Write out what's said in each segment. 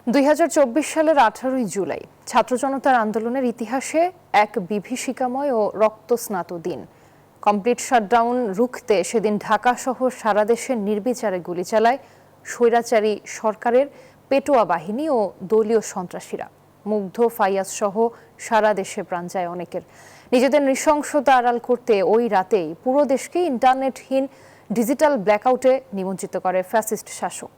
2024 সালের 18 জুলাই ছাত্র জনতার আন্দোলনের ইতিহাসে এক বিভীষিকাময় ও রক্তস্নাত দিন। কমপ্লিট শাটডাউন রুখতে সেদিন ঢাকা সহ সারা দেশে নির্বিচারে গুলি চালায় স্বৈরাচারী সরকারের পেটোয়া বাহিনী ও দলীয় সন্ত্রাসীরা। মুগ্ধ ফাইয়াজ সহ সারা দেশে প্রাণ যায় অনেকের। নিজেদের নৃশংসতা আড়াল করতে ওই রাতেই পুরো দেশকে ইন্টারনেটহীন ডিজিটাল ব্ল্যাকআউটে নিমজ্জিত করে ফ্যাসিস্ট শাসক।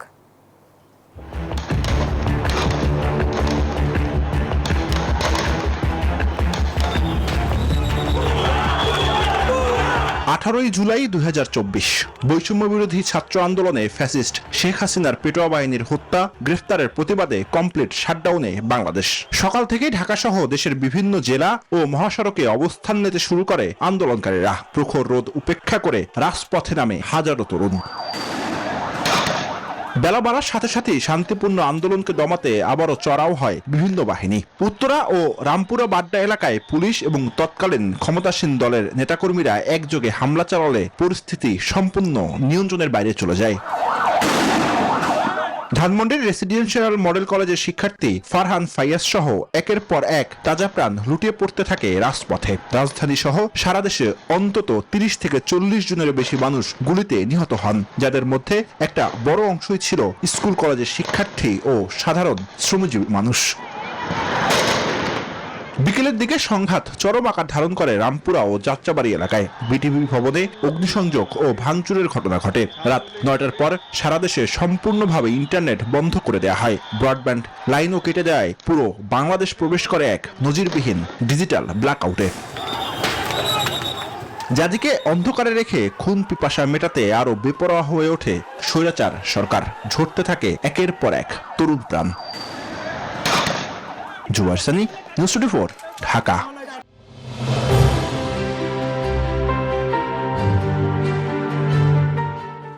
18 জুলাই 2024 বৈষম্য বিরোধী ছাত্র আন্দোলনে ফ্যাসিস্ট শেখ হাসিনার পেটোয়া বাহিনীর হত্যা গ্রেফতারের প্রতিবাদে কমপ্লিট শাটডাউনে বাংলাদেশ। সকাল থেকে ঢাকা সহ দেশের বিভিন্ন জেলা ও মহাসড়কে অবস্থান নিতে শুরু করে আন্দোলনকারীরা। প্রখর রোদ উপেক্ষা করে রাজপথে নামে হাজারো তরুণ। বেলা বাড়ার সাথে সাথেই শান্তিপূর্ণ আন্দোলনকে দমাতে আবারও চড়াও হয় বিভিন্ন বাহিনী। উত্তরা ও রামপুরা বাড্ডা এলাকায় পুলিশ এবং তৎকালীন ক্ষমতাসীন দলের নেতাকর্মীরা একযোগে হামলা চালালে পরিস্থিতি সম্পূর্ণ নিয়ন্ত্রণের বাইরে চলে যায়। ধানমন্ডির রেসিডেন্সিয়াল মডেল কলেজের শিক্ষার্থী ফারহান ফাইয়াজ সহ একের পর এক তাজা প্রাণ লুটিয়ে পড়তে থাকে রাজপথে। রাজধানী সহ সারা দেশে অন্তত 30 থেকে 40 জনের বেশি মানুষ গুলিতে নিহত হন, যাদের মধ্যে একটা বড় অংশই ছিল স্কুল কলেজের শিক্ষার্থী ও সাধারণ শ্রমজীবী মানুষ। বিকেলের দিকে সংঘাত চরম আকার ধারণ করে রামপুরা ও যাত্রাবাড়ি এলাকায়। বিটিভি ভবনে অগ্নিসংযোগ ও ভাঙচুরের ঘটনা ঘটে। রাত 9টার পর সারা দেশে সম্পূর্ণভাবে ইন্টারনেট বন্ধ করে দেওয়া হয়। ব্রডব্যান্ড লাইনও কেটে দেয়। পুরো বাংলাদেশ প্রবেশ করে এক নজিরবিহীন ডিজিটাল ব্ল্যাকআউটে। যাদিকে অন্ধকারে রেখে খুন পিপাসা মেটাতে আরো বেপরোয়া হয়ে ওঠে স্বৈরাচার সরকার। ঝরতে থাকে একের পর এক তরুণ প্রাণ। জুবাইর সানি, নিউজ 24, ঢাকা।